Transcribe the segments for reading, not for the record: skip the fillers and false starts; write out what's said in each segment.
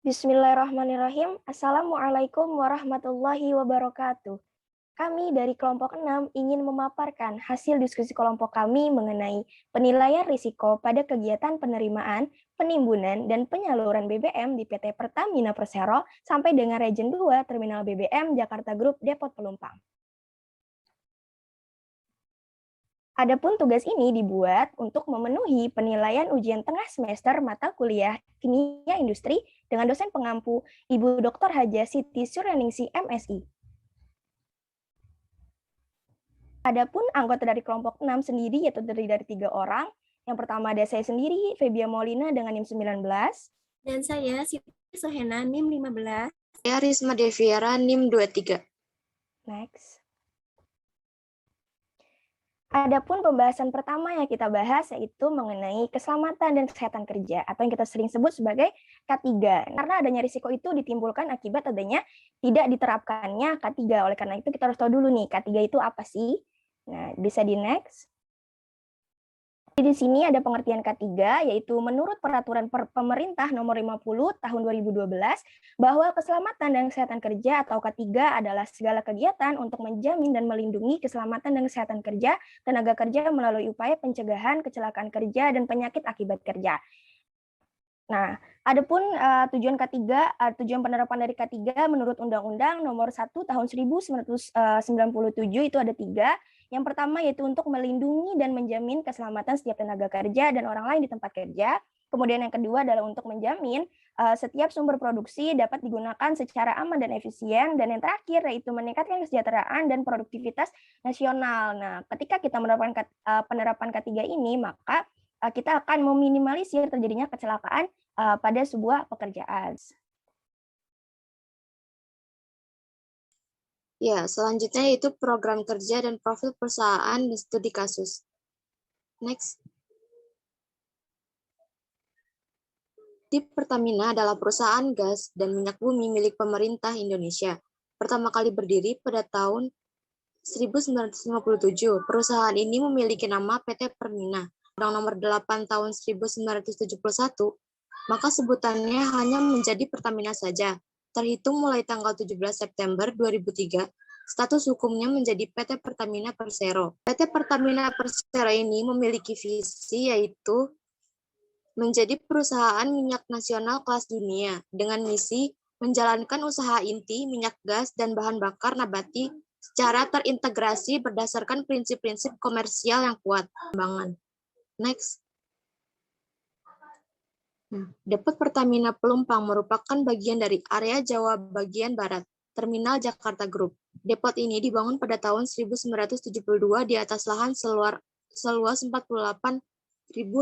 Bismillahirrahmanirrahim. Assalamualaikum warahmatullahi wabarakatuh. Kami dari kelompok 6 ingin memaparkan hasil diskusi kelompok kami mengenai penilaian risiko pada kegiatan penerimaan, penimbunan, dan penyaluran BBM di PT Pertamina Persero sampai dengan Regen 2 Terminal BBM Jakarta Group Depot Pelumpang. Adapun tugas ini dibuat untuk memenuhi penilaian ujian tengah semester mata kuliah Kimia Industri dengan dosen pengampu Ibu Dr. Haja Siti Suryaningsih MSI. Adapun anggota dari kelompok 6 sendiri yaitu terdiri dari 3 orang. Yang pertama ada saya sendiri, Febia Maulina dengan NIM 19. Dan saya Siti Sohena NIM 15. Saya Risma Deviara NIM 23. Next. Adapun pembahasan pertama yang kita bahas yaitu mengenai keselamatan dan kesehatan kerja atau yang kita sering sebut sebagai K3. Karena adanya risiko itu ditimbulkan akibat adanya tidak diterapkannya K3. Oleh karena itu kita harus tahu dulu nih K3 itu apa sih? Nah, bisa di next. Di sini ada pengertian K3, yaitu menurut Peraturan Pemerintah Nomor 50 Tahun 2012, bahwa keselamatan dan kesehatan kerja atau K3 adalah segala kegiatan untuk menjamin dan melindungi keselamatan dan kesehatan kerja tenaga kerja melalui upaya pencegahan kecelakaan kerja dan penyakit akibat kerja. Nah, adapun tujuan K3, tujuan penerapan dari K3 menurut Undang-Undang Nomor 1 Tahun 1997 itu ada 3. Yang pertama yaitu untuk melindungi dan menjamin keselamatan setiap tenaga kerja dan orang lain di tempat kerja. Kemudian yang kedua adalah untuk menjamin setiap sumber produksi dapat digunakan secara aman dan efisien. Dan yang terakhir yaitu meningkatkan kesejahteraan dan produktivitas nasional. Nah, ketika kita menerapkan penerapan K3 ini, maka kita akan meminimalisir terjadinya kecelakaan pada sebuah pekerjaan. Ya, selanjutnya yaitu program kerja dan profil perusahaan dan studi kasus. Next. PT Pertamina adalah perusahaan gas dan minyak bumi milik pemerintah Indonesia. Pertama kali berdiri pada tahun 1957. Perusahaan ini memiliki nama PT Permina. Undang Nomor 8 Tahun 1971, maka sebutannya hanya menjadi Pertamina saja. Terhitung mulai tanggal 17 September 2003, status hukumnya menjadi PT Pertamina Persero. PT Pertamina Persero ini memiliki visi yaitu menjadi perusahaan minyak nasional kelas dunia dengan misi menjalankan usaha inti, minyak gas, dan bahan bakar nabati secara terintegrasi berdasarkan prinsip-prinsip komersial yang kuat. Next. Depot Pertamina Pelumpang merupakan bagian dari area Jawa bagian Barat, Terminal Jakarta Group. Depot ini dibangun pada tahun 1972 di atas lahan seluas 48.000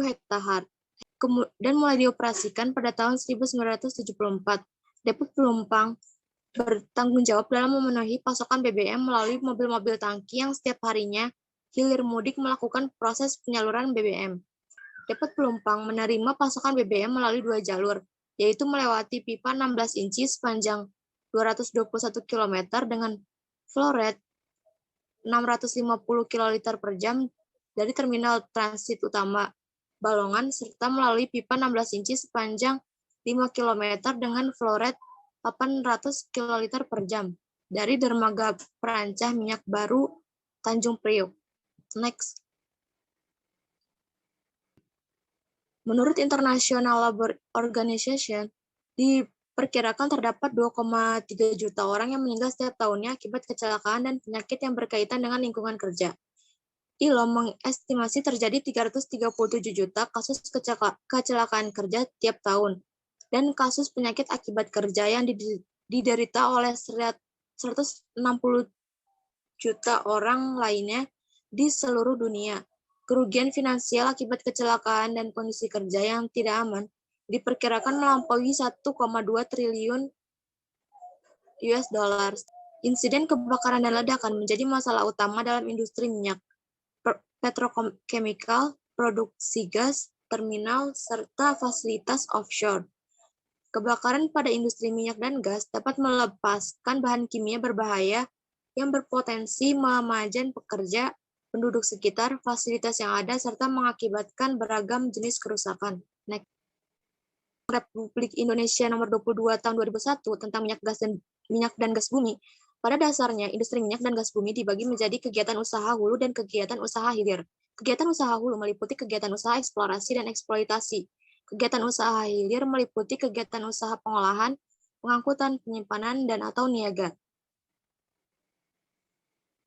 hektar dan mulai dioperasikan pada tahun 1974. Depot Pelumpang bertanggung jawab dalam memenuhi pasokan BBM melalui mobil-mobil tangki yang setiap harinya hilir mudik melakukan proses penyaluran BBM. Depot Pelumpang menerima pasokan BBM melalui 2 jalur, yaitu melewati pipa 16 inci sepanjang 221 km dengan flow rate 650 kl per jam dari terminal transit utama Balongan, serta melalui pipa 16 inci sepanjang 5 km dengan flow rate 800 kl per jam dari dermaga perancah minyak baru Tanjung Priok. Next. Menurut International Labour Organization, diperkirakan terdapat 2,3 juta orang yang meninggal setiap tahunnya akibat kecelakaan dan penyakit yang berkaitan dengan lingkungan kerja. ILO mengestimasi terjadi 337 juta kasus kecelakaan kerja tiap tahun, dan kasus penyakit akibat kerja yang diderita oleh 160 juta orang lainnya di seluruh dunia. Kerugian finansial akibat kecelakaan dan kondisi kerja yang tidak aman diperkirakan melampaui 1,2 triliun US dollar. Insiden kebakaran dan ledakan menjadi masalah utama dalam industri minyak, petrochemical, produksi gas, terminal, serta fasilitas offshore. Kebakaran pada industri minyak dan gas dapat melepaskan bahan kimia berbahaya yang berpotensi memajang pekerja penduduk sekitar, fasilitas yang ada, serta mengakibatkan beragam jenis kerusakan. Next. Republik Indonesia nomor 22 tahun 2001 tentang minyak dan gas bumi. Pada dasarnya, industri minyak dan gas bumi dibagi menjadi kegiatan usaha hulu dan kegiatan usaha hilir. Kegiatan usaha hulu meliputi kegiatan usaha eksplorasi dan eksploitasi. Kegiatan usaha hilir meliputi kegiatan usaha pengolahan, pengangkutan, penyimpanan, dan atau niaga.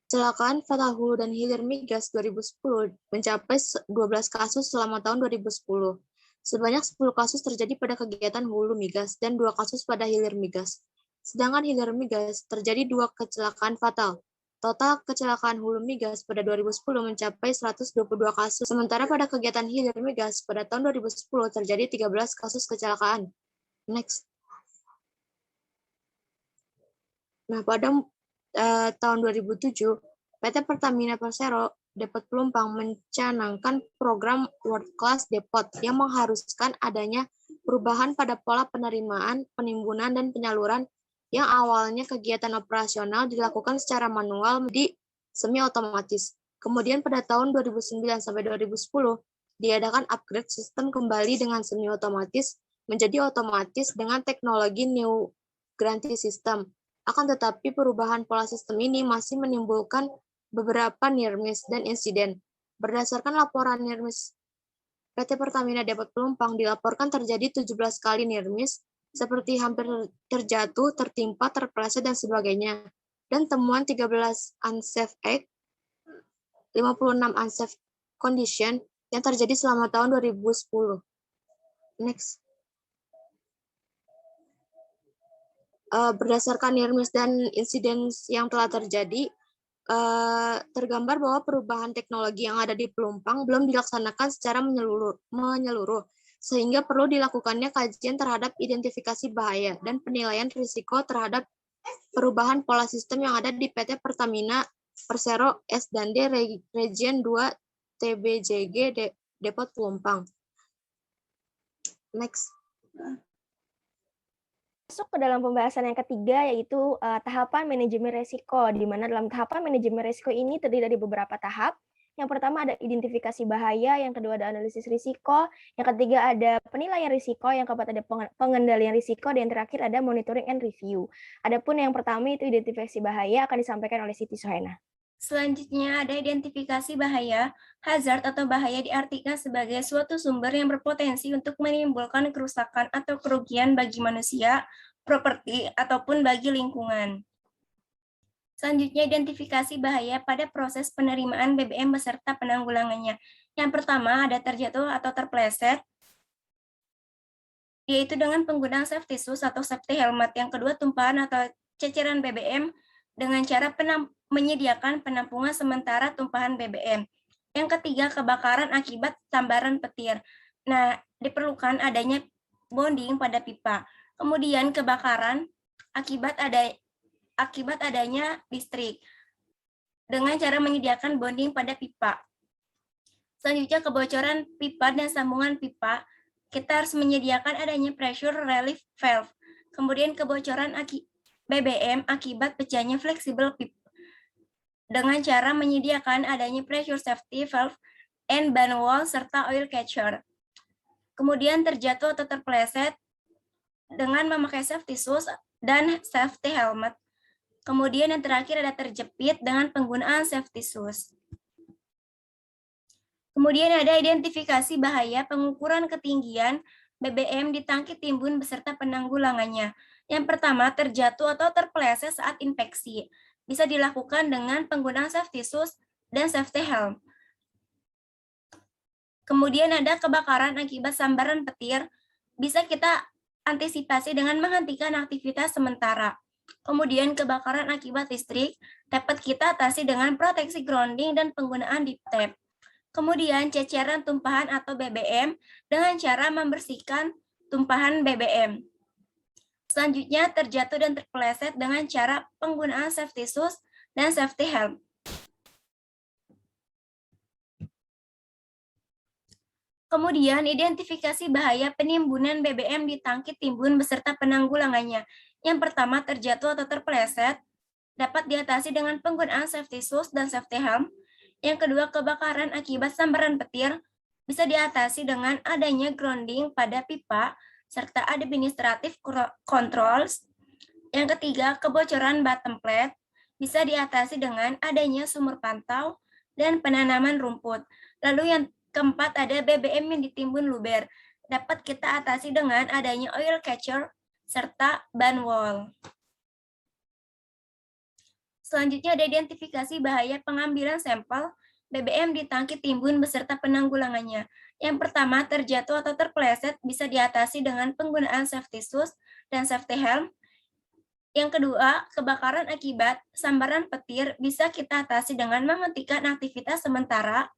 Kecelakaan fatal hulu dan hilir migas 2010 mencapai 12 kasus selama tahun 2010. Sebanyak 10 kasus terjadi pada kegiatan hulu migas dan 2 kasus pada hilir migas. Sedangkan hilir migas terjadi 2 kecelakaan fatal. Total kecelakaan hulu migas pada 2010 mencapai 122 kasus, sementara pada kegiatan hilir migas pada tahun 2010 terjadi 13 kasus kecelakaan. Next. Nah, pada tahun 2007, PT Pertamina Persero Depot Pelumpang mencanangkan program World Class Depot yang mengharuskan adanya perubahan pada pola penerimaan, penimbunan, dan penyaluran yang awalnya kegiatan operasional dilakukan secara manual di semi-otomatis. Kemudian pada tahun 2009 sampai 2010, diadakan upgrade sistem kembali dengan semi-otomatis menjadi otomatis dengan teknologi New Granty System. Akan tetapi perubahan pola sistem ini masih menimbulkan beberapa near miss dan insiden. Berdasarkan laporan near miss, PT Pertamina Depot Pelumpang dilaporkan terjadi 17 kali near miss, seperti hampir terjatuh, tertimpa, terpeleset, dan sebagainya. Dan temuan 13 unsafe act, 56 unsafe condition yang terjadi selama tahun 2010. Next. Berdasarkan near miss dan insiden yang telah terjadi, tergambar bahwa perubahan teknologi yang ada di Pelumpang belum dilaksanakan secara menyeluruh, sehingga perlu dilakukannya kajian terhadap identifikasi bahaya dan penilaian risiko terhadap perubahan pola sistem yang ada di PT Pertamina Persero S&D Region 2 TBJG Depot Pelumpang. Next. Masuk ke dalam pembahasan yang ketiga, yaitu tahapan manajemen risiko, di mana dalam tahapan manajemen risiko ini terdiri dari beberapa tahap. Yang pertama ada identifikasi bahaya, yang kedua ada analisis risiko, yang ketiga ada penilaian risiko, yang keempat ada pengendalian risiko, dan yang terakhir ada monitoring and review. Adapun yang pertama itu identifikasi bahaya akan disampaikan oleh Siti Sohena. Selanjutnya ada identifikasi bahaya. Hazard atau bahaya diartikan sebagai suatu sumber yang berpotensi untuk menimbulkan kerusakan atau kerugian bagi manusia, properti, ataupun bagi lingkungan. Selanjutnya, identifikasi bahaya pada proses penerimaan BBM beserta penanggulangannya. Yang pertama ada terjatuh atau terpeleset, yaitu dengan penggunaan safety shoes atau safety helmet. Yang kedua, tumpahan atau ceceran BBM dengan cara menyediakan penampungan sementara tumpahan BBM. Yang ketiga, kebakaran akibat sambaran petir. Nah, diperlukan adanya bonding pada pipa. Kemudian kebakaran akibat adanya listrik dengan cara menyediakan bonding pada pipa. Selanjutnya, kebocoran pipa dan sambungan pipa, kita harus menyediakan adanya pressure relief valve. Kemudian kebocoran BBM akibat pecahnya fleksibel pipa dengan cara menyediakan adanya pressure safety valve and band wall serta oil catcher. Kemudian terjatuh atau terpeleset dengan memakai safety shoes dan safety helmet. Kemudian yang terakhir ada terjepit dengan penggunaan safety shoes. Kemudian ada identifikasi bahaya pengukuran ketinggian BBM di tangki timbun beserta penanggulangannya. Yang pertama, terjatuh atau terpeleset saat infeksi. Bisa dilakukan dengan penggunaan safety shoes dan safety helm. Kemudian ada kebakaran akibat sambaran petir. Bisa kita antisipasi dengan menghentikan aktivitas sementara. Kemudian kebakaran akibat listrik dapat kita atasi dengan proteksi grounding dan penggunaan deep tape. Kemudian ceceran tumpahan atau BBM dengan cara membersihkan tumpahan BBM. Selanjutnya terjatuh dan terpeleset dengan cara penggunaan safety shoes dan safety helm. Kemudian identifikasi bahaya penimbunan BBM di tangki timbun beserta penanggulangannya. Yang pertama, terjatuh atau terpeleset dapat diatasi dengan penggunaan safety shoes dan safety helm. Yang kedua, kebakaran akibat sambaran petir bisa diatasi dengan adanya grounding pada pipa serta administrative controls. Yang ketiga, kebocoran bottom plate bisa diatasi dengan adanya sumur pantau dan penanaman rumput. Lalu yang keempat, ada BBM yang ditimbun luber. Dapat kita atasi dengan adanya oil catcher serta ban wall. Selanjutnya ada identifikasi bahaya pengambilan sampel BBM di tangki timbun beserta penanggulangannya. Yang pertama, terjatuh atau terpeleset bisa diatasi dengan penggunaan safety shoes dan safety helm. Yang kedua, kebakaran akibat sambaran petir bisa kita atasi dengan menghentikan aktivitas sementara.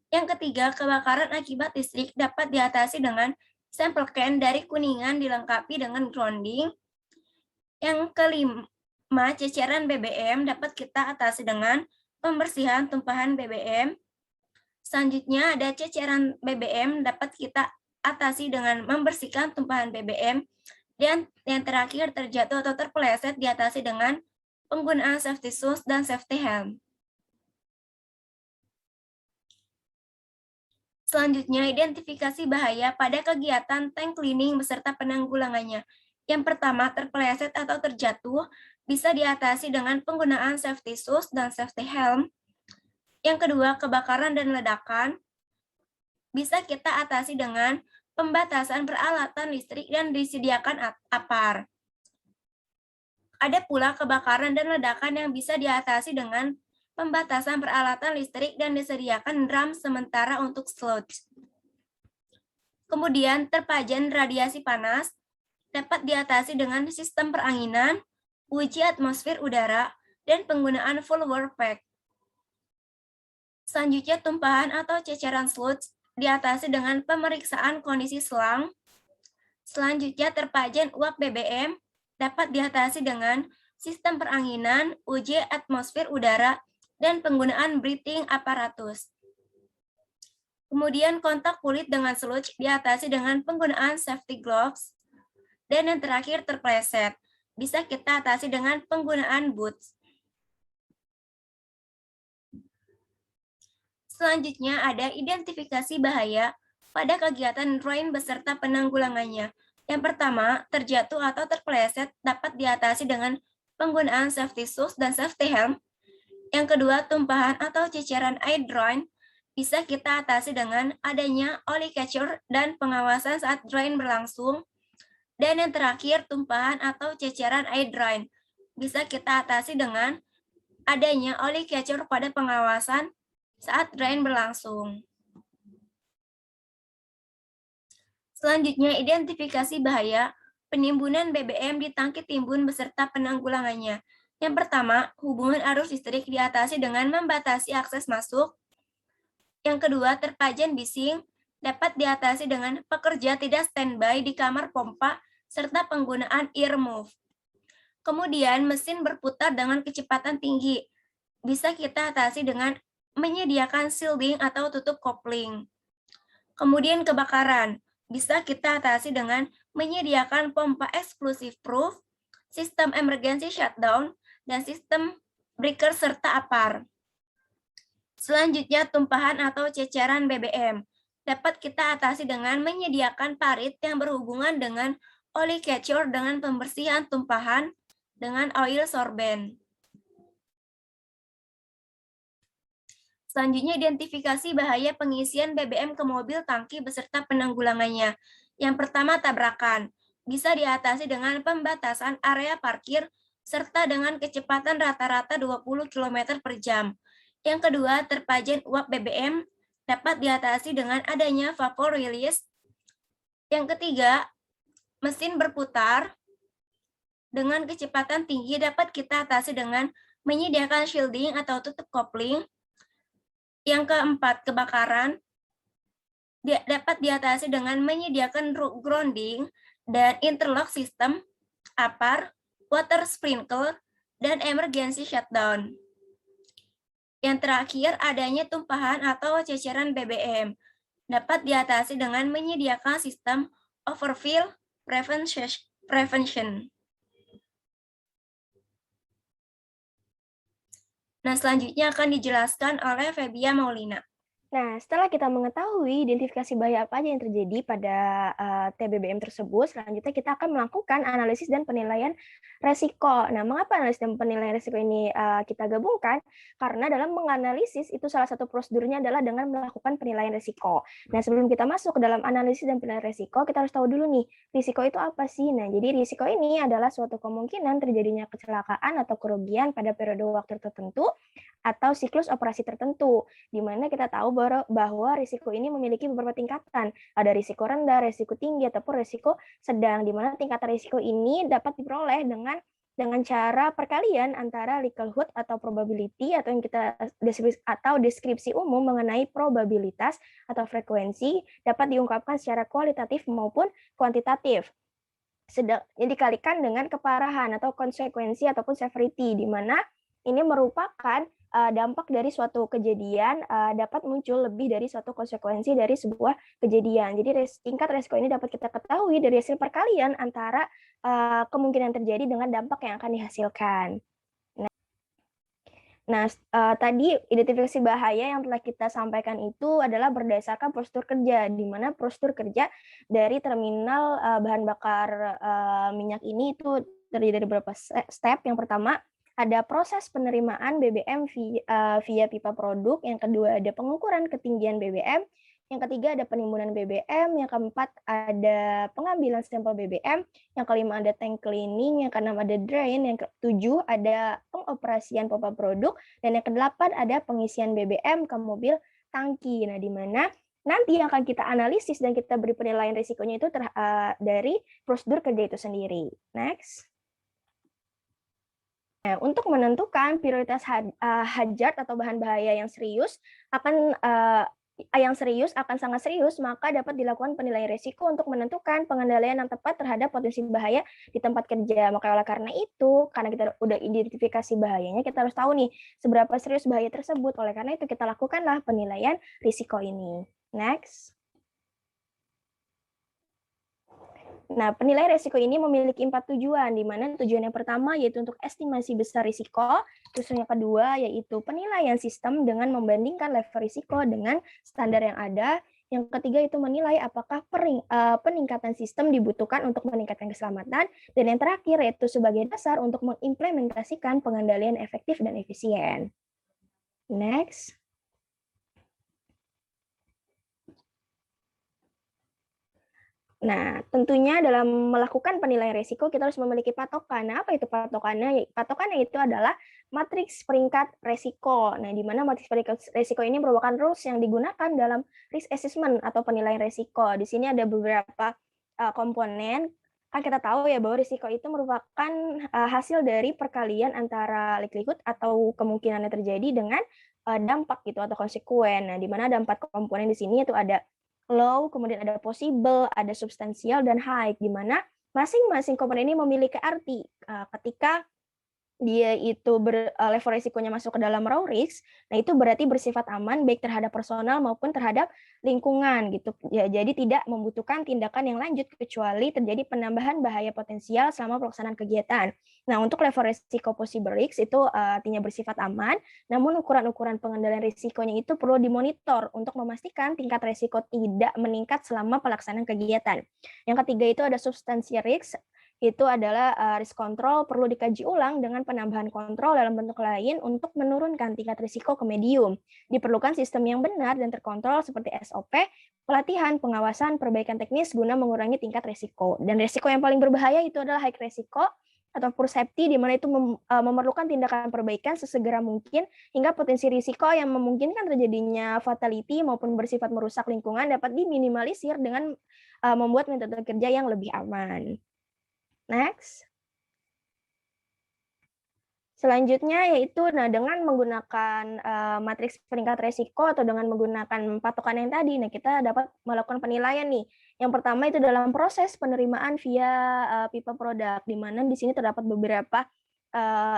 Yang ketiga, kebakaran akibat listrik dapat diatasi dengan sampel can dari Kuningan dilengkapi dengan grounding. Yang kelima, ceceran BBM dapat kita atasi dengan pembersihan tumpahan BBM. Selanjutnya ada ceceran BBM dapat kita atasi dengan membersihkan tumpahan BBM. Dan yang terakhir, terjatuh atau terpeleset diatasi dengan penggunaan safety shoes dan safety helm. Selanjutnya, identifikasi bahaya pada kegiatan tank cleaning beserta penanggulangannya. Yang pertama, terpeleset atau terjatuh bisa diatasi dengan penggunaan safety shoes dan safety helm. Yang kedua, kebakaran dan ledakan bisa kita atasi dengan pembatasan peralatan listrik dan disediakan APAR. Ada pula kebakaran dan ledakan yang bisa diatasi dengan pembatasan peralatan listrik dan disediakan drum sementara untuk sludge. Kemudian terpajan radiasi panas dapat diatasi dengan sistem peranginan, uji atmosfer udara, dan penggunaan full work pack. Selanjutnya tumpahan atau ceceran sludge diatasi dengan pemeriksaan kondisi selang. Selanjutnya terpajan uap BBM dapat diatasi dengan sistem peranginan, uji atmosfer udara, dan penggunaan breathing apparatus. Kemudian kontak kulit dengan sludge diatasi dengan penggunaan safety gloves. Dan yang terakhir terpeleset, bisa kita atasi dengan penggunaan boots. Selanjutnya ada identifikasi bahaya pada kegiatan drone beserta penanggulangannya. Yang pertama, terjatuh atau terpeleset dapat diatasi dengan penggunaan safety shoes dan safety helm. Yang kedua, tumpahan atau ceceran air drone bisa kita atasi dengan adanya oli catcher dan pengawasan saat drone berlangsung. Dan yang terakhir, tumpahan atau ceceran air drone bisa kita atasi dengan adanya oli catcher pada pengawasan saat drone berlangsung. Selanjutnya, identifikasi bahaya penimbunan BBM di tangki timbun beserta penanggulangannya. Yang pertama, hubungan arus listrik diatasi dengan membatasi akses masuk. Yang kedua, terpajan bising dapat diatasi dengan pekerja tidak standby di kamar pompa serta penggunaan ear move. Kemudian, mesin berputar dengan kecepatan tinggi bisa kita atasi dengan menyediakan shielding atau tutup kopling. Kemudian kebakaran bisa kita atasi dengan menyediakan pompa exclusive proof, sistem emergency shutdown, dan sistem breaker serta APAR. Selanjutnya tumpahan atau ceceran BBM dapat kita atasi dengan menyediakan parit yang berhubungan dengan oli catcher dengan pembersihan tumpahan dengan oil sorbent. Selanjutnya, identifikasi bahaya pengisian BBM ke mobil tangki beserta penanggulangannya. Yang pertama, tabrakan. Bisa diatasi dengan pembatasan area parkir serta dengan kecepatan rata-rata 20 km per jam. Yang kedua, terpajan uap BBM dapat diatasi dengan adanya vapor release. Yang ketiga, mesin berputar dengan kecepatan tinggi dapat kita atasi dengan menyediakan shielding atau tutup kopling. Yang keempat, kebakaran dapat diatasi dengan menyediakan grounding dan interlock system, APAR, water sprinkler, dan emergency shutdown. Yang terakhir, adanya tumpahan atau ceceran BBM dapat diatasi dengan menyediakan sistem overfill prevention. Nah, selanjutnya akan dijelaskan oleh Febia Maulina. Nah, setelah kita mengetahui identifikasi bahaya apa aja yang terjadi pada TBBM tersebut, selanjutnya kita akan melakukan analisis dan penilaian resiko. Nah, mengapa analisis dan penilaian resiko ini kita gabungkan? Karena dalam menganalisis itu salah satu prosedurnya adalah dengan melakukan penilaian resiko. Nah, sebelum kita masuk ke dalam analisis dan penilaian resiko, kita harus tahu dulu nih, risiko itu apa sih? Nah, jadi risiko ini adalah suatu kemungkinan terjadinya kecelakaan atau kerugian pada periode waktu tertentu atau siklus operasi tertentu, di mana kita tahu bahwa risiko ini memiliki beberapa tingkatan. Ada risiko rendah, risiko tinggi, ataupun risiko sedang, di mana tingkatan risiko ini dapat diperoleh dengan cara perkalian antara likelihood atau probability atau yang kita deskripsi umum mengenai probabilitas atau frekuensi dapat diungkapkan secara kualitatif maupun kuantitatif. Dikalikan dengan keparahan atau konsekuensi ataupun severity, di mana ini merupakan dampak dari suatu kejadian dapat muncul lebih dari suatu konsekuensi dari sebuah kejadian. Jadi tingkat resiko ini dapat kita ketahui dari hasil perkalian antara kemungkinan terjadi dengan dampak yang akan dihasilkan. Nah, tadi identifikasi bahaya yang telah kita sampaikan itu adalah berdasarkan prosedur kerja, di mana prosedur kerja dari terminal bahan bakar minyak ini itu terdiri dari beberapa step. Yang pertama, ada proses penerimaan BBM via pipa produk. Yang kedua, ada pengukuran ketinggian BBM. Yang ketiga, ada penimbunan BBM. Yang keempat, ada pengambilan sampel BBM. Yang kelima, ada tank cleaning. Yang keenam, ada drain. Yang ketujuh, ada pengoperasian pompa produk. Dan yang kedelapan, ada pengisian BBM ke mobil tangki. Nah, di mana nanti yang akan kita analisis dan kita beri penilaian risikonya itu dari prosedur kerja itu sendiri. Next. Nah, untuk menentukan prioritas hazard atau bahan bahaya yang serius akan sangat serius, maka dapat dilakukan penilaian risiko untuk menentukan pengendalian yang tepat terhadap potensi bahaya di tempat kerja. Maka oleh karena itu, karena kita udah identifikasi bahayanya, kita harus tahu nih seberapa serius bahaya tersebut. Oleh karena itu kita lakukanlah penilaian risiko ini. Next. Nah, penilaian risiko ini memiliki 4 tujuan, di mana tujuan yang pertama yaitu untuk estimasi besar risiko, terus yang kedua yaitu penilaian sistem dengan membandingkan level risiko dengan standar yang ada, yang ketiga itu menilai apakah peningkatan sistem dibutuhkan untuk meningkatkan keselamatan, dan yang terakhir yaitu sebagai dasar untuk mengimplementasikan pengendalian efektif dan efisien. Next. Nah, tentunya dalam melakukan penilaian risiko kita harus memiliki patokan. Nah, apa itu patokannya? Patokannya itu adalah matriks peringkat risiko. Nah, di mana matriks peringkat risiko ini merupakan rules yang digunakan dalam risk assessment atau penilaian risiko. Di sini ada beberapa komponen. Kan kita tahu ya bahwa risiko itu merupakan hasil dari perkalian antara likelihood atau kemungkinan yang terjadi dengan dampak gitu atau konsekuen. Nah, di mana ada 4 komponen di sini, yaitu ada low, kemudian ada possible, ada substansial, dan high, di mana masing-masing komponen ini memiliki arti. Ketika dia itu level risikonya masuk ke dalam raw risk, nah itu berarti bersifat aman baik terhadap personal maupun terhadap lingkungan gitu. Ya, jadi tidak membutuhkan tindakan yang lanjut kecuali terjadi penambahan bahaya potensial selama pelaksanaan kegiatan. Nah, untuk level risiko possible risk itu artinya bersifat aman, namun ukuran-ukuran pengendalian risikonya itu perlu dimonitor untuk memastikan tingkat risiko tidak meningkat selama pelaksanaan kegiatan. Yang ketiga itu ada substansial risk. Itu adalah risk control perlu dikaji ulang dengan penambahan kontrol dalam bentuk lain untuk menurunkan tingkat risiko ke medium. Diperlukan sistem yang benar dan terkontrol seperti SOP, pelatihan, pengawasan, perbaikan teknis guna mengurangi tingkat risiko. Dan risiko yang paling berbahaya itu adalah high risiko atau poor safety, di mana itu memerlukan tindakan perbaikan sesegera mungkin hingga potensi risiko yang memungkinkan terjadinya fatality maupun bersifat merusak lingkungan dapat diminimalisir dengan membuat metode kerja yang lebih aman. Next. Selanjutnya yaitu dengan menggunakan matriks peringkat risiko atau dengan menggunakan patokan yang tadi, nah kita dapat melakukan penilaian nih. Yang pertama itu dalam proses penerimaan via pipa produk, di mana di sini terdapat beberapa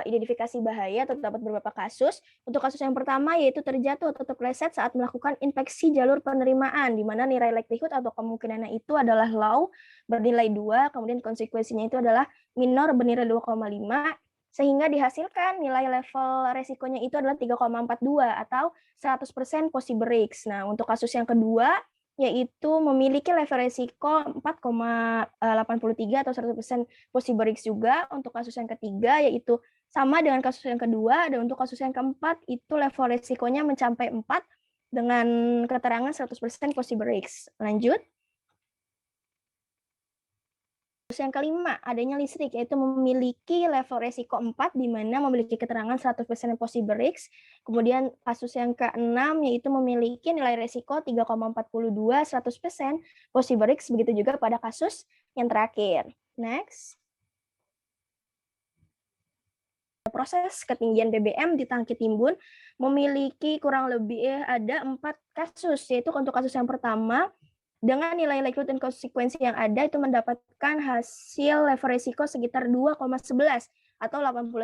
identifikasi bahaya atau terdapat beberapa kasus. Untuk kasus yang pertama yaitu terjatuh atau terpleset saat melakukan inspeksi jalur penerimaan, di mana nilai likelihood atau kemungkinannya itu adalah low bernilai 2, kemudian konsekuensinya itu adalah minor bernilai 2,5, Sehingga dihasilkan nilai level resikonya itu adalah 3,42 atau 100% possible risk. Nah, untuk kasus yang kedua, yaitu memiliki level resiko 4,83 atau 100% possible risk juga. Untuk kasus yang ketiga, yaitu sama dengan kasus yang kedua, dan untuk kasus yang keempat, itu level resikonya mencapai 4 dengan keterangan 100% possible risk. Lanjut. Yang kelima, adanya listrik, yaitu memiliki level resiko 4, di mana memiliki keterangan 100% possible risk. Kemudian kasus yang keenam, yaitu memiliki nilai resiko 3,42, 100% possible risk. Begitu juga pada kasus yang terakhir. Next. Proses ketinggian BBM di tangki timbun memiliki kurang lebih ada 4 kasus, yaitu untuk kasus yang pertama, dengan nilai likelihood dan konsekuensi yang ada itu mendapatkan hasil level risiko sekitar 2,11 atau 89%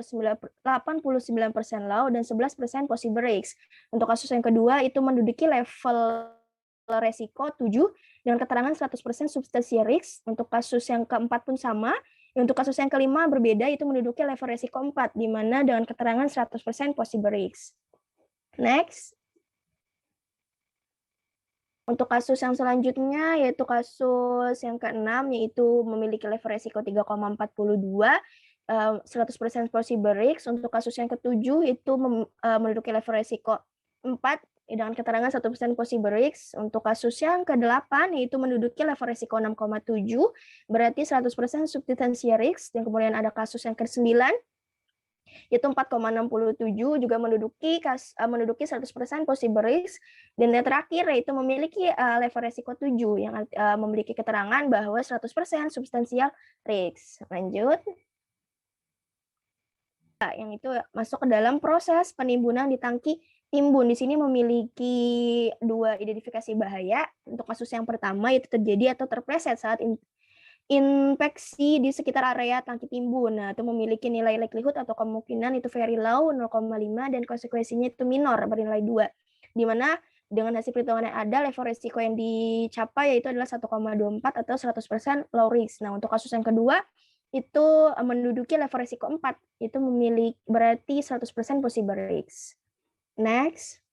low dan 11% possible risk. Untuk kasus yang kedua itu menduduki level resiko 7 dengan keterangan 100% substansial risk. Untuk kasus yang keempat pun sama. Untuk kasus yang kelima berbeda, itu menduduki level resiko 4 di mana dengan keterangan 100% possible risk. Next. Untuk kasus yang selanjutnya, yaitu kasus yang keenam, yaitu memiliki level resiko 3,42, 100% possible risk. Untuk kasus yang ketujuh, itu menduduki level resiko 4, dengan keterangan 100% possible risk. Untuk kasus yang ke-8, yaitu menduduki level resiko 6,7, berarti 100% substansial risk. Dan kemudian ada kasus yang ke-9, yaitu 4,67 juga menduduki 100% possible risk, dan yang terakhir yaitu memiliki level resiko 7 yang memiliki keterangan bahwa 100% substansial risk. Lanjut. Yang itu masuk ke dalam proses penimbunan di tangki timbun. Di sini memiliki 2 identifikasi bahaya. Untuk kasus yang pertama itu terjadi atau terpleset saat infeksi di sekitar area tangki timbun. Nah, itu memiliki nilai likelihood atau kemungkinan itu very low 0,5 dan konsekuensinya itu minor bernilai 2. Di mana dengan hasil perhitungan yang ada, level risiko yang dicapai yaitu adalah 1,24 atau 100% low risk. Nah, untuk kasus yang kedua itu menduduki level risiko 4, itu memiliki berarti 100% possible risk. Next.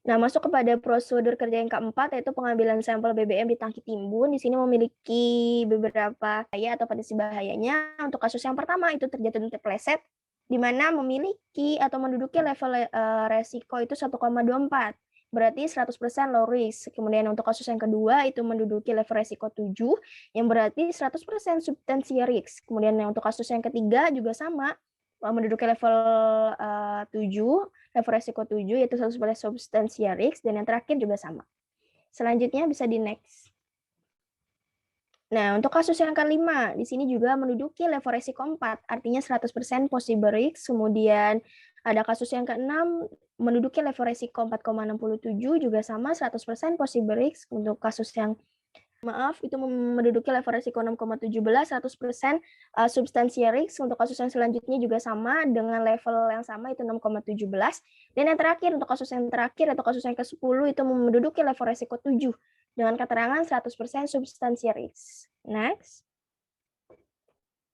Nah, masuk kepada prosedur kerja yang keempat, yaitu pengambilan sampel BBM di tangki timbun. Di sini memiliki beberapa bahaya atau potensi bahayanya. Untuk kasus yang pertama, itu terjatuh dan terpleset, di mana memiliki atau menduduki level resiko itu 1,24. Berarti 100% low risk. Kemudian untuk kasus yang kedua, itu menduduki level resiko 7, yang berarti 100% substansial risk. Kemudian untuk kasus yang ketiga juga sama, menduduki level 7, level resiko 7, yaitu 100% substansial risk, dan yang terakhir juga sama. Selanjutnya bisa di next. Nah, untuk kasus yang kelima, di sini juga menduduki level resiko 4, artinya 100% possible risk. Kemudian ada kasus yang keenam, menduduki level resiko 4,67, juga sama 100% possible risk. Untuk kasus yang itu menduduki level resiko 6,17, 100% substansial risk. Untuk kasus yang selanjutnya juga sama dengan level yang sama, itu 6,17. Dan yang terakhir, untuk kasus yang terakhir atau kasus yang ke-10 itu menduduki level resiko 7 dengan keterangan 100% substansial risk. Next.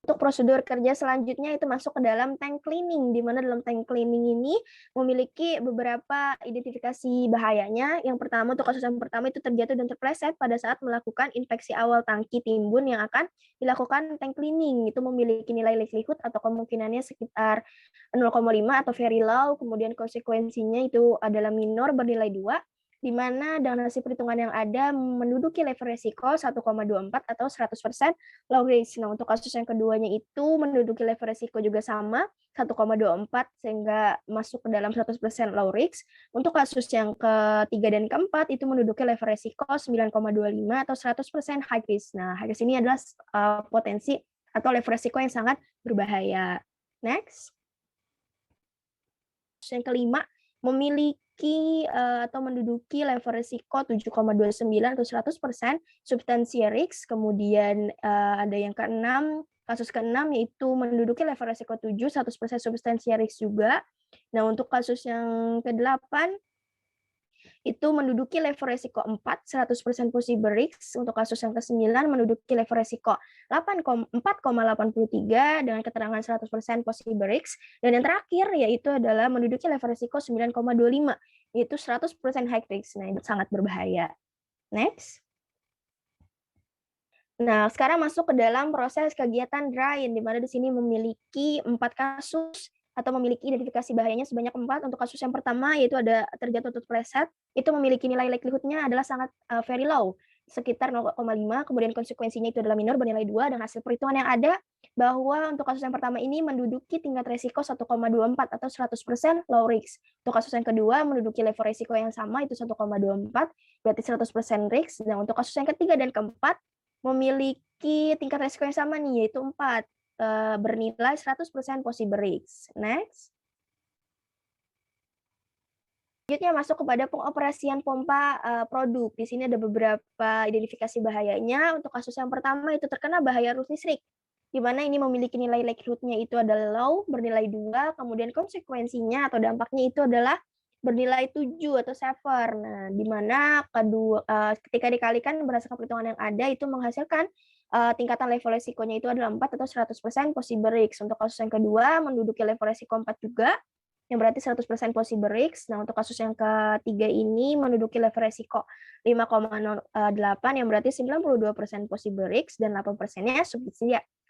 Untuk prosedur kerja selanjutnya itu masuk ke dalam tank cleaning, di mana dalam tank cleaning ini memiliki beberapa identifikasi bahayanya. Yang pertama, untuk kasus yang pertama itu terjatuh dan terpleset pada saat melakukan infeksi awal tangki timbun yang akan dilakukan tank cleaning. Itu memiliki nilai likelihood atau kemungkinannya sekitar 0,5 atau very low, kemudian konsekuensinya itu adalah minor bernilai 2, di mana dengan hasil perhitungan yang ada menduduki level resiko 1,24 atau 100% low risk. Nah, untuk kasus yang keduanya itu menduduki level resiko juga sama, 1,24, sehingga masuk ke dalam 100% low risk. Untuk kasus yang ketiga dan keempat itu menduduki level resiko 9,25 atau 100% high risk. Nah, high risk ini adalah potensi atau level resiko yang sangat berbahaya. Next. Yang kelima, memiliki atau menduduki level risiko 7,29 atau 100% substansial risk. Kemudian ada yang keenam, kasus keenam yaitu menduduki level risiko 7, 100% substansial risk juga. Nah, untuk kasus yang ke-8 itu menduduki level resiko 4, 100% possible risk. Untuk kasus yang ke-9 menduduki level resiko 4,83 dengan keterangan 100% possible risk. Dan yang terakhir yaitu adalah menduduki level resiko 9,25, yaitu 100% high risk. Nah, itu sangat berbahaya. Next. Nah, sekarang masuk ke dalam proses kegiatan DRAIN, di mana di sini memiliki 4 kasus atau memiliki identifikasi bahayanya sebanyak 4. Untuk kasus yang pertama, yaitu ada terjatuh tutut pleset, itu memiliki nilai likelihood-nya adalah sangat very low, sekitar 0,5, kemudian konsekuensinya itu adalah minor bernilai 2, dan hasil perhitungan yang ada bahwa untuk kasus yang pertama ini menduduki tingkat resiko 1,24 atau 100% low risk. Untuk kasus yang kedua menduduki level resiko yang sama, itu 1,24, berarti 100% risk. Dan untuk kasus yang ketiga dan keempat, memiliki tingkat resiko yang sama nih, yaitu 4, bernilai 100% possible risk. Next. Selanjutnya masuk kepada pengoperasian pompa produk. Di sini ada beberapa identifikasi bahayanya. Untuk kasus yang pertama itu terkena bahaya arus listrik, di mana ini memiliki nilai likelihood-nya itu adalah low, bernilai 2, kemudian konsekuensinya atau dampaknya itu adalah bernilai 7 atau severe. Nah, di mana ketika dikalikan berdasarkan perhitungan yang ada itu menghasilkan tingkatan level resikonya itu adalah 4 atau 100% possible risk. Untuk kasus yang kedua menduduki level resiko 4 juga, yang berarti 100% possible risk. Nah, untuk kasus yang ketiga ini menduduki level resiko 5,08, yang berarti 92% possible risk dan 8%-nya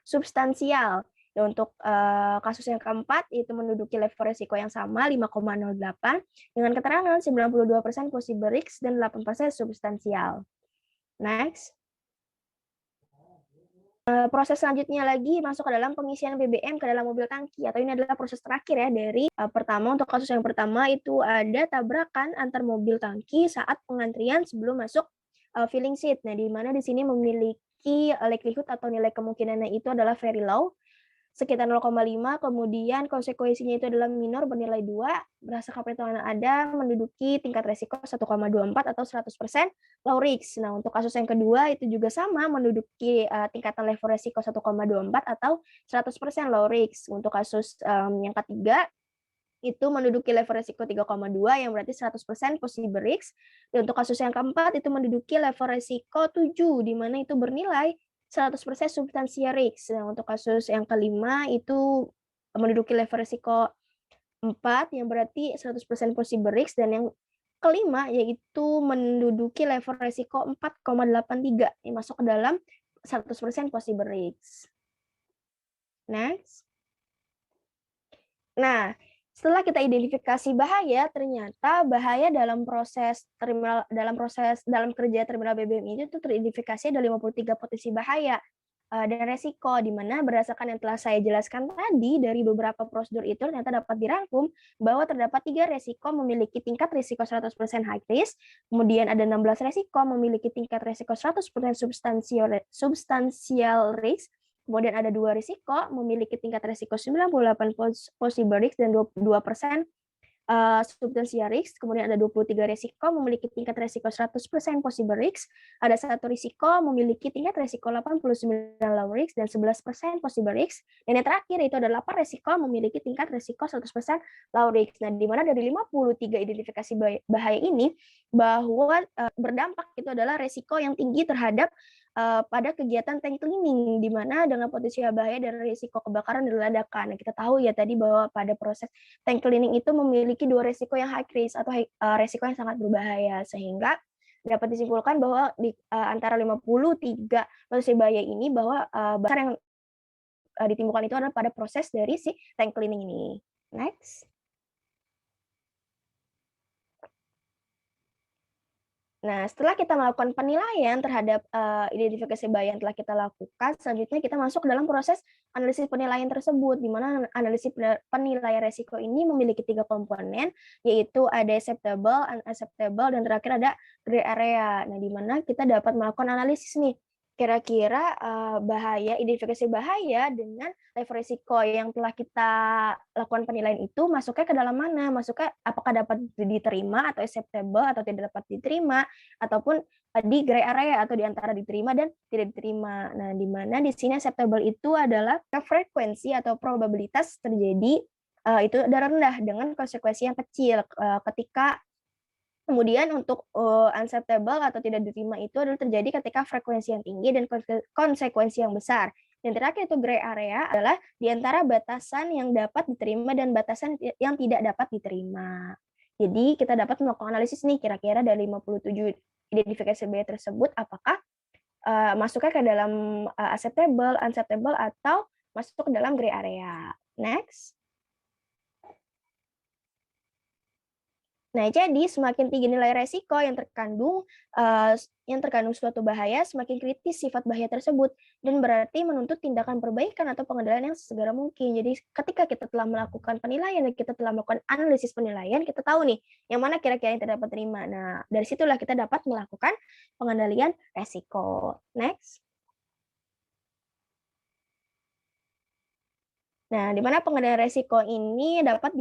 substansial. Dan untuk kasus yang keempat itu menduduki level resiko yang sama 5,08 dengan keterangan 92% possible risk dan 8% substansial. Next. Proses selanjutnya lagi masuk ke dalam pengisian BBM ke dalam mobil tangki, atau ini adalah proses terakhir ya dari pertama. Untuk kasus yang pertama itu ada tabrakan antar mobil tangki saat pengantrian sebelum masuk filling seat. Nah, di mana di sini memiliki likelihood atau nilai kemungkinannya itu adalah very low, sekitar 0,5, kemudian konsekuensinya itu adalah minor bernilai 2, berdasarkan perhitungan yang ada menduduki tingkat resiko 1,24 atau 100% low risk. Nah, untuk kasus yang kedua itu juga sama, menduduki tingkatan level resiko 1,24 atau 100% low risk. Untuk kasus yang ketiga itu menduduki level resiko 3,2, yang berarti 100% possible risk. Dan untuk kasus yang keempat itu menduduki level resiko 7, di mana itu bernilai 100% substansial risk. Nah, untuk kasus yang kelima itu menduduki level risiko 4, yang berarti 100% possible risk, dan yang kelima yaitu menduduki level risiko 4,83, yang masuk ke dalam 100% possible risk. Next. Nah, setelah kita identifikasi bahaya, ternyata bahaya dalam kerja terminal BBM itu teridentifikasi ada 53 potensi bahaya dan resiko, di mana berdasarkan yang telah saya jelaskan tadi dari beberapa prosedur itu ternyata dapat dirangkum bahwa terdapat 3 resiko memiliki tingkat risiko 100% high risk, kemudian ada 16 resiko memiliki tingkat risiko 100% substansial risk, kemudian ada 2 risiko memiliki tingkat risiko 98 possible risk dan 22% substansial risk, kemudian ada 23 risiko memiliki tingkat risiko 100% possible risk, ada 1 risiko memiliki tingkat risiko 89 low risk dan 11% possible risk, dan yang terakhir itu ada 8 risiko memiliki tingkat risiko 100% low risk. Nah, di mana dari 53 identifikasi bahaya ini bahwa berdampak itu adalah risiko yang tinggi terhadap pada kegiatan tank cleaning, di mana dengan potensi bahaya dan risiko kebakaran dan ledakan. Nah, kita tahu ya tadi bahwa pada proses tank cleaning itu memiliki 2 risiko yang high risk atau risiko yang sangat berbahaya, sehingga dapat disimpulkan bahwa di antara 53 potensi bahaya ini bahwa besar yang ditimbulkan itu adalah pada proses dari si tank cleaning ini. Next. Nah, setelah kita melakukan penilaian terhadap identifikasi bahaya yang telah kita lakukan, selanjutnya kita masuk ke dalam proses analisis penilaian tersebut, di mana analisis penilaian resiko ini memiliki 3 komponen, yaitu ada acceptable, unacceptable, dan terakhir ada gray area. Nah, di mana kita dapat melakukan analisis nih, kira-kira identifikasi bahaya dengan level risiko yang telah kita lakukan penilaian itu masuknya ke dalam mana? Masuknya apakah dapat diterima atau acceptable atau tidak dapat diterima, ataupun di gray area atau di antara diterima dan tidak diterima. Nah, di mana di sini acceptable itu adalah frekuensi atau probabilitas terjadi itu adalah rendah dengan konsekuensi yang kecil ketika Kemudian untuk unacceptable atau tidak diterima itu adalah terjadi ketika frekuensi yang tinggi dan konsekuensi yang besar. Dan terakhir itu gray area adalah di antara batasan yang dapat diterima dan batasan yang tidak dapat diterima. Jadi kita dapat melakukan analisis nih kira-kira dari 57 identifikasi bahaya tersebut apakah masuknya ke dalam acceptable, unacceptable atau masuk ke dalam gray area. Next. Nah, jadi semakin tinggi nilai resiko yang terkandung suatu bahaya, semakin kritis sifat bahaya tersebut dan berarti menuntut tindakan perbaikan atau pengendalian yang sesegera mungkin. Jadi ketika kita telah melakukan penilaian dan kita telah melakukan analisis penilaian, kita tahu nih yang mana kira-kira yang tidak dapat terima. Nah, dari situlah kita dapat melakukan pengendalian resiko. Next. Nah, di mana pengendalian resiko ini dapat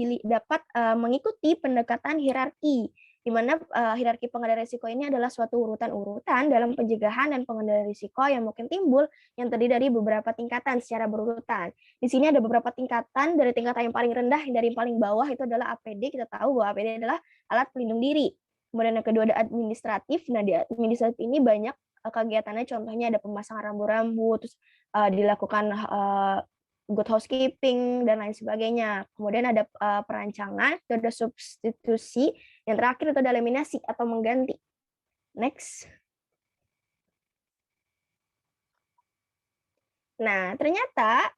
mengikuti pendekatan hierarki, di mana hierarki pengendalian resiko ini adalah suatu urutan-urutan dalam pencegahan dan pengendalian risiko yang mungkin timbul yang terdiri dari beberapa tingkatan secara berurutan. Di sini ada beberapa tingkatan, dari tingkatan yang paling rendah dari yang paling bawah itu adalah APD. Kita tahu bahwa APD adalah alat pelindung diri. Kemudian yang kedua ada administratif. Nah, di administratif ini banyak kegiatannya, contohnya ada pemasangan rambu-rambu, terus dilakukan good housekeeping dan lain sebagainya. Kemudian ada perancangan, itu ada substitusi, yang terakhir itu ada eliminasi atau mengganti. Next. Nah, ternyata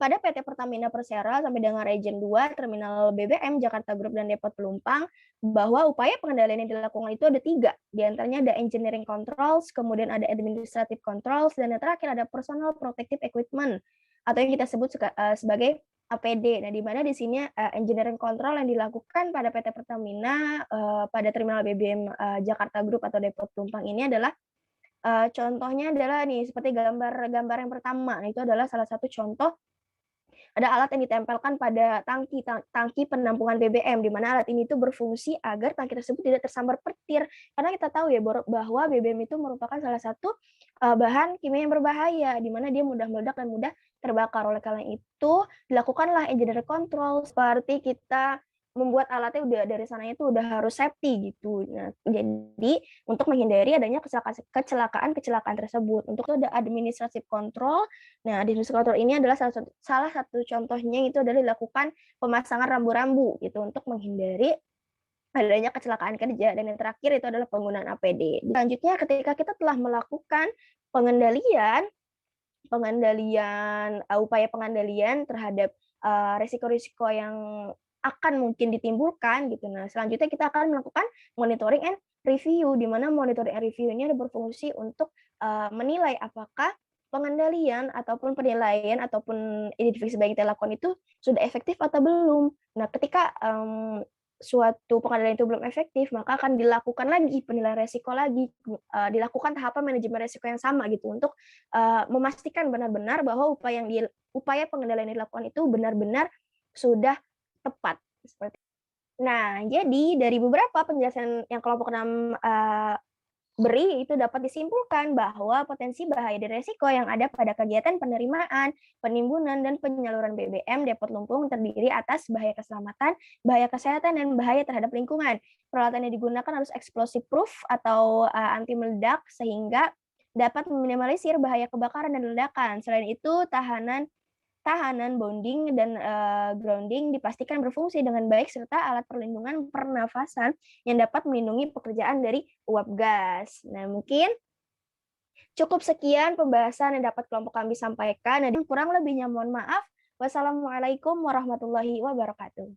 pada PT Pertamina Persero sampai dengan Region 2 Terminal BBM Jakarta Group dan Depot Pelumpang bahwa upaya pengendalian yang dilakukan itu ada 3. Di antaranya ada engineering controls, kemudian ada administrative controls, dan yang terakhir ada personal protective equipment atau yang kita sebut sebagai APD. Nah, di mana di sini engineering control yang dilakukan pada PT Pertamina pada Terminal BBM Jakarta Group atau Depot Pelumpang ini adalah contohnya adalah nih seperti gambar yang pertama. Nah, itu adalah salah satu contoh ada alat yang ditempelkan pada tangki penampungan BBM, di mana alat ini itu berfungsi agar tangki tersebut tidak tersambar petir. Karena kita tahu ya bahwa BBM itu merupakan salah satu bahan kimia yang berbahaya, di mana dia mudah meledak dan mudah terbakar. Oleh karena itu, dilakukanlah engineering control, seperti kita membuat alatnya udah dari sananya itu udah harus safety gitu. Nah, jadi untuk menghindari adanya kecelakaan tersebut. Untuk itu ada administrative control. Nah, administrative control ini adalah salah satu contohnya itu adalah dilakukan pemasangan rambu-rambu gitu untuk menghindari adanya kecelakaan kerja. Dan yang terakhir itu adalah penggunaan APD. Selanjutnya ketika kita telah melakukan upaya pengendalian terhadap risiko-risiko yang akan mungkin ditimbulkan gitu. Nah, selanjutnya kita akan melakukan monitoring and review, di mana monitoring and review ini berfungsi untuk menilai apakah pengendalian ataupun penilaian ataupun identifikasi baik kita lakukan itu sudah efektif atau belum. Nah, ketika suatu pengendalian itu belum efektif, maka akan dilakukan lagi penilaian resiko lagi, dilakukan tahapan manajemen resiko yang sama gitu untuk memastikan benar-benar bahwa upaya pengendalian yang dilakukan itu benar-benar sudah tepat. Nah, jadi dari beberapa penjelasan yang kelompok 6 beri itu dapat disimpulkan bahwa potensi bahaya dan resiko yang ada pada kegiatan penerimaan, penimbunan, dan penyaluran BBM Depot Lumpung terdiri atas bahaya keselamatan, bahaya kesehatan, dan bahaya terhadap lingkungan. Peralatan yang digunakan harus explosive proof atau anti meledak sehingga dapat meminimalisir bahaya kebakaran dan ledakan. Selain itu, tahanan, bonding, dan grounding dipastikan berfungsi dengan baik serta alat perlindungan pernafasan yang dapat melindungi pekerjaan dari uap gas. Nah, mungkin cukup sekian pembahasan yang dapat kelompok kami sampaikan. Dan kurang lebihnya mohon maaf. Wassalamualaikum warahmatullahi wabarakatuh.